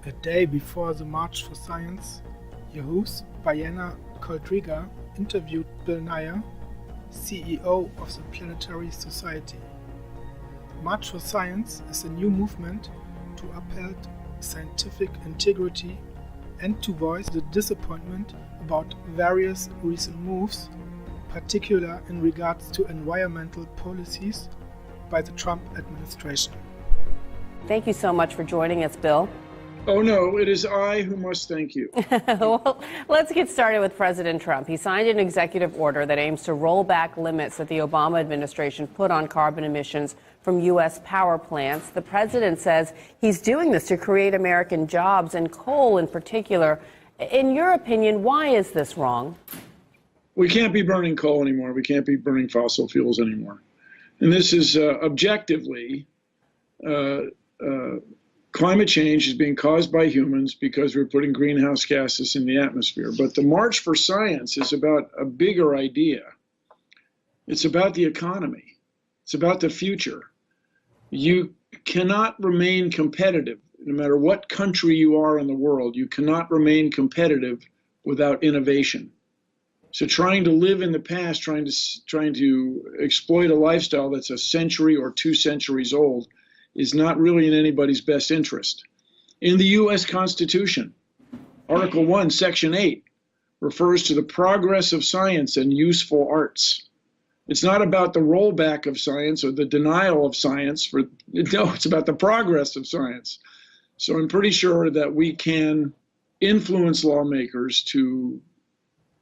A day before the March for Science, your host, Diana Coldriga, interviewed Bill Nye, CEO of the Planetary Society. March for Science is a new movement to uphold scientific integrity and to voice the disappointment about various recent moves, particularly in regards to environmental policies by the Trump administration. Thank you so much for joining us, Bill. Oh, no, it is I who must thank you. Well, let's get started with President Trump. He signed an executive order that aims to roll back limits that the Obama administration put on carbon emissions from U.S. power plants. The president says he's doing this to create American jobs and coal in particular. In your opinion, why is this wrong? We can't be burning coal anymore. We can't be burning fossil fuels anymore. And this is objectively climate change is being caused by humans because we're putting greenhouse gases in the atmosphere. But the March for Science is about a bigger idea. It's about the economy. It's about the future. You cannot remain competitive, no matter what country you are in the world. You cannot remain competitive without innovation. So trying to live in the past, trying to exploit a lifestyle that's a century or 2 centuries old is not really in anybody's best interest. In the U.S. Constitution, Article 1, Section 8 refers to the progress of science and useful arts. It's not about the rollback of science or the denial of science. No, it's about the progress of science. So I'm pretty sure that we can influence lawmakers to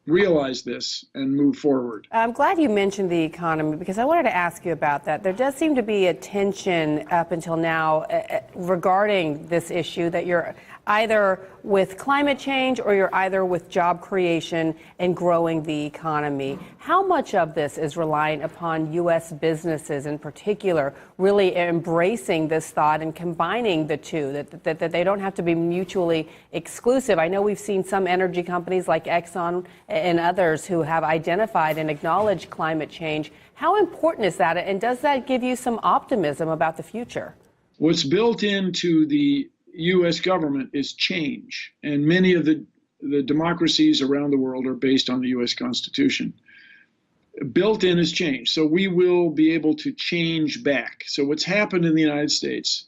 realize this and move forward. I'm glad you mentioned the economy because I wanted to ask you about that. There does seem to be a tension up until now regarding this issue that you're either with climate change or you're either with job creation and growing the economy. How much of this is reliant upon U.S. businesses in particular really embracing this thought and combining the two, that they don't have to be mutually exclusive? I know we've seen some energy companies like Exxon and others who have identified and acknowledged climate change. How important is that, and does that give you some optimism about the future? What's built into the U.S. government is change, and many of the democracies around the world are based on the U.S. Constitution. Built in is change, so we will be able to change back. So what's happened in the United States,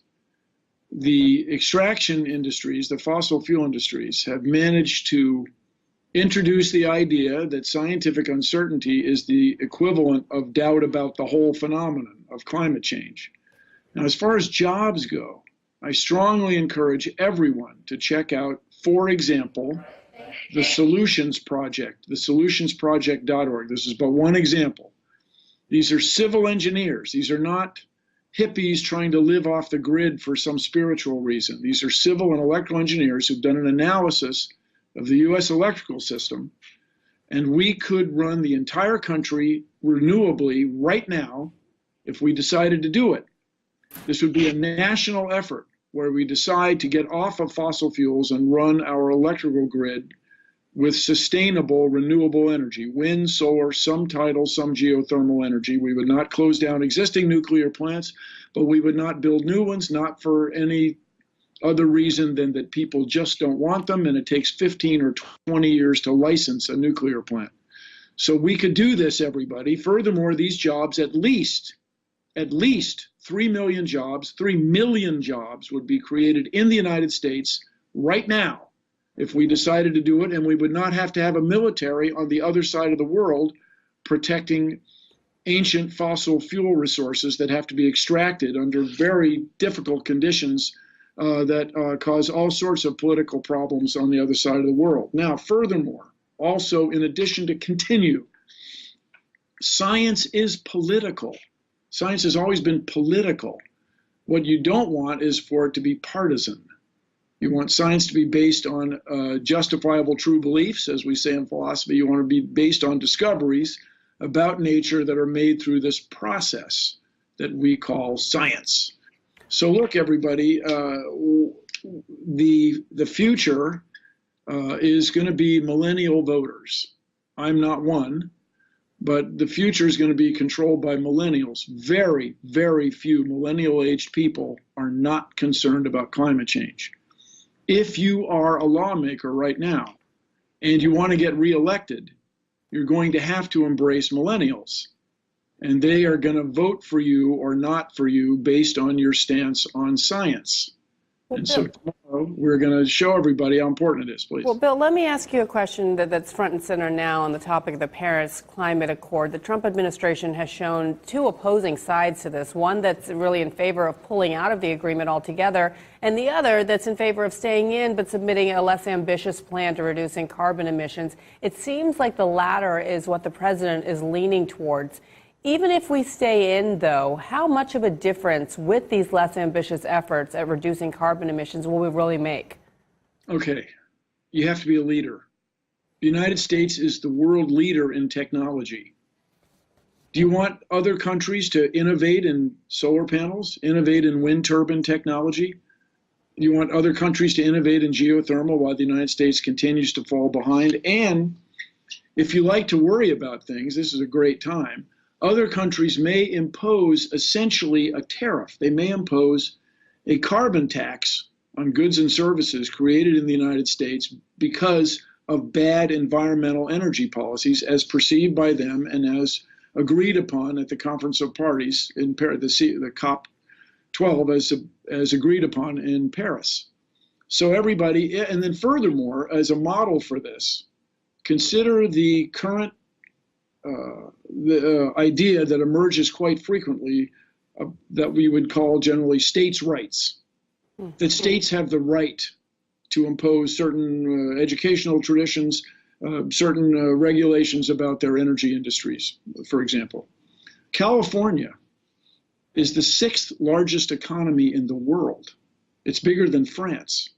the extraction industries, the fossil fuel industries, have managed to introduce the idea that scientific uncertainty is the equivalent of doubt about the whole phenomenon of climate change. Now, as far as jobs go, I strongly encourage everyone to check out, for example, the Solutions Project, thesolutionsproject.org. This is but one example. These are civil engineers. These are not hippies trying to live off the grid for some spiritual reason. These are civil and electrical engineers who've done an analysis of the U.S. electrical system, and we could run the entire country renewably right now if we decided to do it. This would be a national effort where we decide to get off of fossil fuels and run our electrical grid with sustainable renewable energy, wind, solar, some tidal, some geothermal energy. We would not close down existing nuclear plants, but we would not build new ones, not for any other reason than that people just don't want them, and it takes 15 or 20 years to license a nuclear plant. So we could do this, everybody. Furthermore, these jobs, at least 3 million jobs would be created in the United States right now if we decided to do it, and we would not have to have a military on the other side of the world protecting ancient fossil fuel resources that have to be extracted under very difficult conditions that cause all sorts of political problems on the other side of the world. Now, furthermore, also, in addition to continue, science is political. Science has always been political. What you don't want is for it to be partisan. You want science to be based on justifiable true beliefs, as we say in philosophy. You want to be based on discoveries about nature that are made through this process that we call science. So look, everybody, the future is going to be millennial voters. I'm not one. But the future is going to be controlled by millennials. Very, very few millennial-aged people are not concerned about climate change. If you are a lawmaker right now and you want to get reelected, you're going to have to embrace millennials. And they are going to vote for you or not for you based on your stance on science. And so tomorrow we're going to show everybody how important it is, please. Well, Bill, let me ask you a question that's front and center now on the topic of the Paris Climate Accord. The Trump administration has shown two opposing sides to this, one that's really in favor of pulling out of the agreement altogether, and the other that's in favor of staying in but submitting a less ambitious plan to reducing carbon emissions. It seems like the latter is what the president is leaning towards. Even if we stay in, though, how much of a difference with these less ambitious efforts at reducing carbon emissions will we really make? Okay, you have to be a leader. The United States is the world leader in technology. Do you want other countries to innovate in solar panels, innovate in wind turbine technology? Do you want other countries to innovate in geothermal while the United States continues to fall behind? And if you like to worry about things, this is a great time. Other countries may impose essentially a tariff. They may impose a carbon tax on goods and services created in the United States because of bad environmental energy policies as perceived by them and as agreed upon at the Conference of Parties in Paris, the COP12 as agreed upon in Paris. So everybody, and then furthermore, as a model for this, consider the current idea that emerges quite frequently that we would call generally states' rights, that states have the right to impose certain educational traditions, certain regulations about their energy industries, for example. California is the 6th largest economy in the world. It's bigger than France.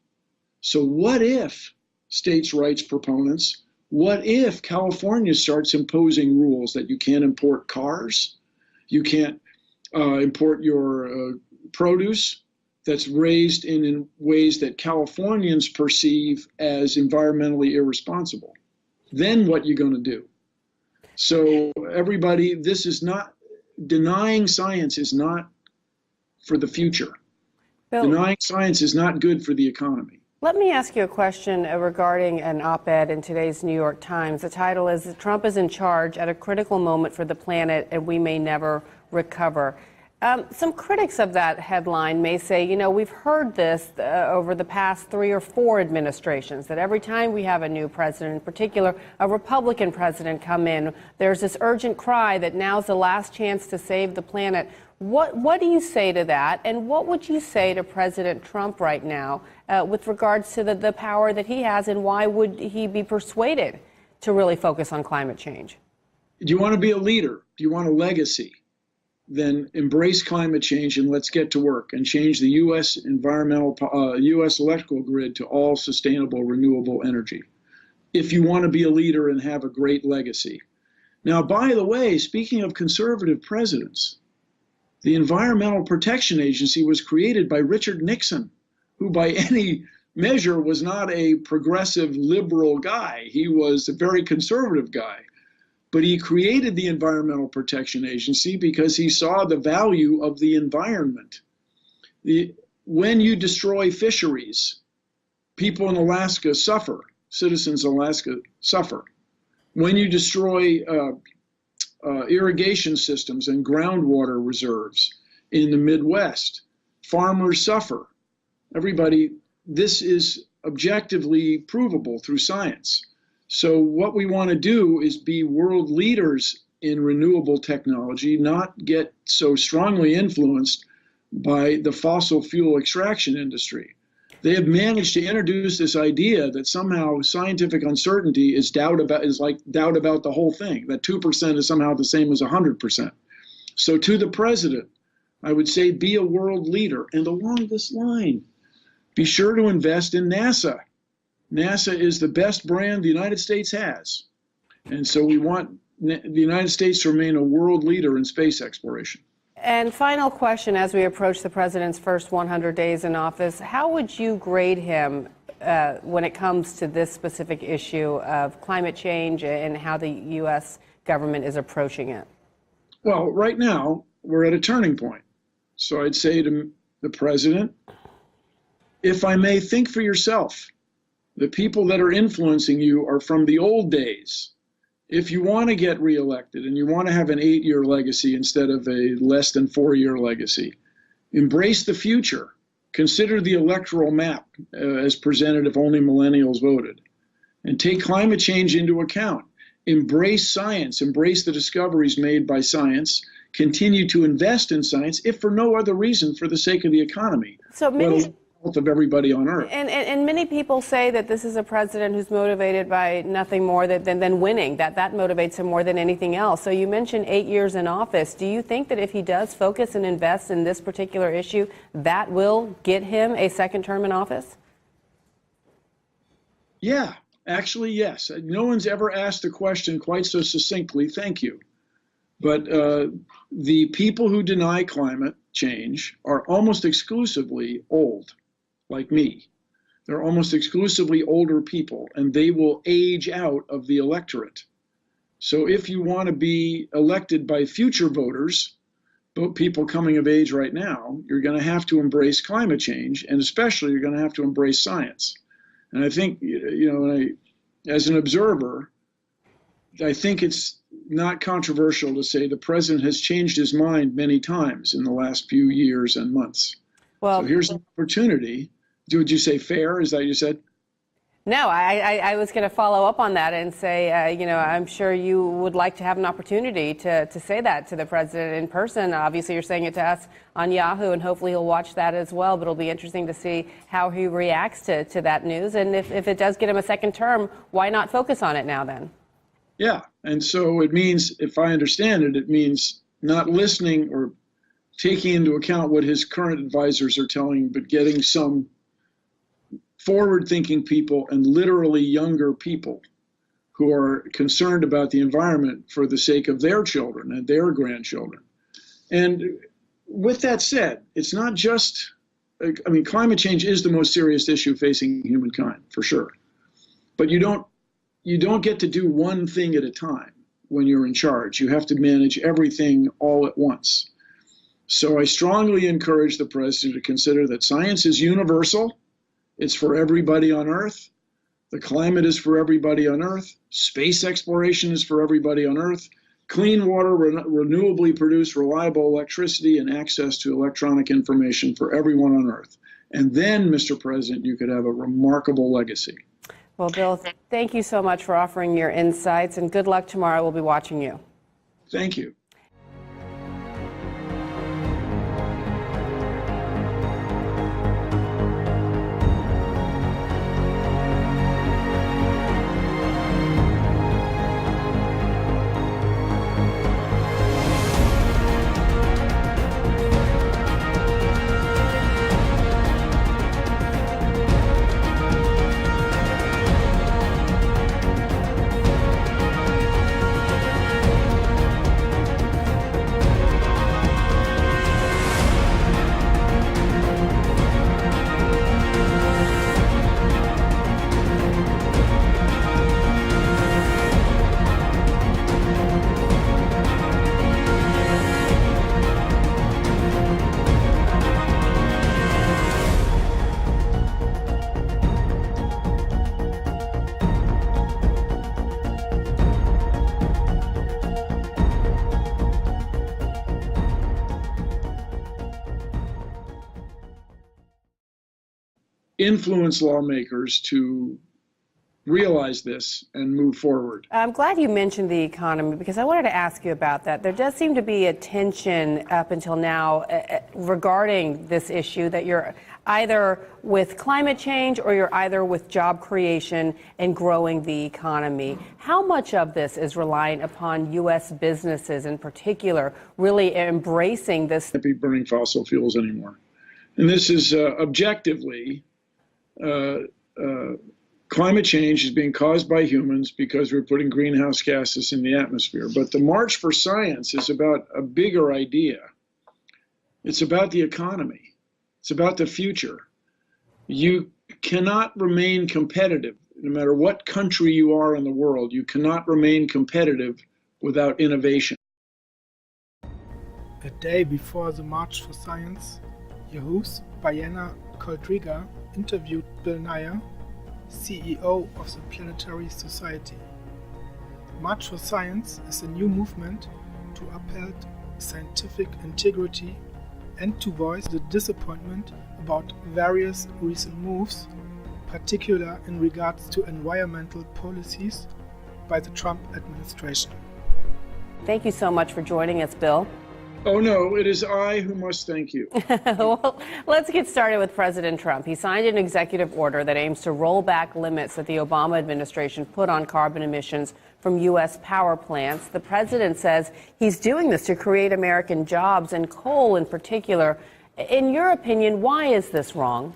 So what if states' rights proponents, what if California starts imposing rules that you can't import cars, you can't import your produce that's raised in ways that Californians perceive as environmentally irresponsible? Then what you going to do? So everybody, this is not, denying science is not for the future. Bill, denying science is not good for the economy. Let me ask you a question regarding an op-ed in today's New York Times. The title is "Trump is in charge at a critical moment for the planet and we may never recover." Some critics of that headline may say, you know, we've heard this over the past 3 or 4 administrations, that every time we have a new president, in particular a Republican president come in, there's this urgent cry that now's the last chance to save the planet. What do you say to that? And what would you say to President Trump right now with regards to the power that he has, and why would he be persuaded to really focus on climate change? Do you want to be a leader? Do you want a legacy? Then embrace climate change and let's get to work and change the U.S. U.S. electrical grid to all sustainable, renewable energy. If you want to be a leader and have a great legacy. Now, by the way, speaking of conservative presidents, the Environmental Protection Agency was created by Richard Nixon, who by any measure was not a progressive liberal guy. He was a very conservative guy. But he created the Environmental Protection Agency because he saw the value of the environment. When you destroy fisheries, people in Alaska suffer. Citizens in Alaska suffer. When you destroy irrigation systems and groundwater reserves in the Midwest, farmers suffer. Everybody, this is objectively provable through science. So what we want to do is be world leaders in renewable technology, not get so strongly influenced by the fossil fuel extraction industry. They have managed to introduce this idea that somehow scientific uncertainty is like doubt about the whole thing, that 2% is somehow the same as 100%. So to the president, I would say be a world leader. And along this line, be sure to invest in NASA. NASA is the best brand the United States has. And so we want the United States to remain a world leader in space exploration. And final question, as we approach the president's first 100 days in office, how would you grade him when it comes to this specific issue of climate change and how the U.S. government is approaching it? Well, right now, we're at a turning point. So I'd say to the president, if I may, think for yourself. The people that are influencing you are from the old days. If you want to get reelected and you want to have an 8-year legacy instead of a less than 4-year legacy, embrace the future. Consider the electoral map as presented if only millennials voted, and take climate change into account. Embrace science, embrace the discoveries made by science, continue to invest in science, if for no other reason, for the sake of the economy. So many of everybody on Earth. And many people say that this is a president who's motivated by nothing more than winning, that motivates him more than anything else. So you mentioned 8 years in office. Do you think that if he does focus and invest in this particular issue, that will get him a second term in office? Yeah, actually, yes. No one's ever asked the question quite so succinctly, thank you. But the people who deny climate change are almost exclusively old, like me. They're almost exclusively older people, and they will age out of the electorate. So if you want to be elected by future voters, people coming of age right now, you're going to have to embrace climate change, and especially you're going to have to embrace science. And I think, as an observer, I think it's not controversial to say the president has changed his mind many times in the last few years and months. Well, so here's an opportunity. Would you say fair? Is that what you said? No, I was going to follow up on that and say, I'm sure you would like to have an opportunity to say that to the president in person. Obviously, you're saying it to us on Yahoo, and hopefully he'll watch that as well. But it'll be interesting to see how he reacts to that news. And if it does get him a second term, why not focus on it now then? Yeah, and so it means, if I understand it, it means not listening or taking into account what his current advisors are telling him, but getting some forward-thinking people and literally younger people who are concerned about the environment for the sake of their children and their grandchildren. And with that said, it's not just, climate change is the most serious issue facing humankind, for sure. But you don't get to do one thing at a time when you're in charge. You have to manage everything all at once. So I strongly encourage the president to consider that science is universal. It's for everybody on Earth. The climate is for everybody on Earth. Space exploration is for everybody on Earth. Clean water, renewably produced, reliable electricity, and access to electronic information for everyone on Earth. And then, Mr. President, you could have a remarkable legacy. Well, Bill, thank you so much for offering your insights, and good luck tomorrow. We'll be watching you. Thank you. Influence lawmakers to realize this and move forward. I'm glad you mentioned the economy, because I wanted to ask you about that. There does seem to be a tension up until now regarding this issue, that you're either with climate change or you're either with job creation and growing the economy. How much of this is reliant upon U.S. businesses in particular really embracing this? Can't be burning fossil fuels anymore. And this is objectively, climate change is being caused by humans because we're putting greenhouse gases in the atmosphere. But the March for Science is about a bigger idea. It's about the economy. It's about the future. You cannot remain competitive, no matter what country you are in the world. You cannot remain competitive without innovation. A day before the March for Science, Yahoo's Bianna Koldriga interviewed Bill Nye, CEO of the Planetary Society. March for Science is a new movement to uphold scientific integrity and to voice the disappointment about various recent moves, particularly in regards to environmental policies by the Trump administration. Thank you so much for joining us, Bill. Oh, no, it is I who must thank you. Well, let's get started with President Trump. He signed an executive order that aims to roll back limits that the Obama administration put on carbon emissions from U.S. power plants. The president says he's doing this to create American jobs and coal in particular. In your opinion, why is this wrong?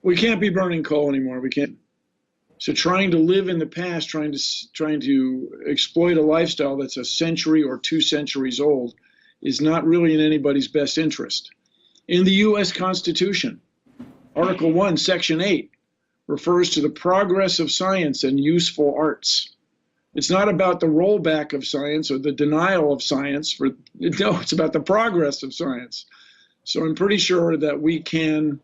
We can't be burning coal anymore. We can't. So trying to live in the past, trying to exploit a lifestyle that's a century or 2 centuries old is not really in anybody's best interest. In the U.S. Constitution, Article 1, Section 8 refers to the progress of science and useful arts. It's not about the rollback of science or the denial of science. No, it's about the progress of science. So I'm pretty sure that we can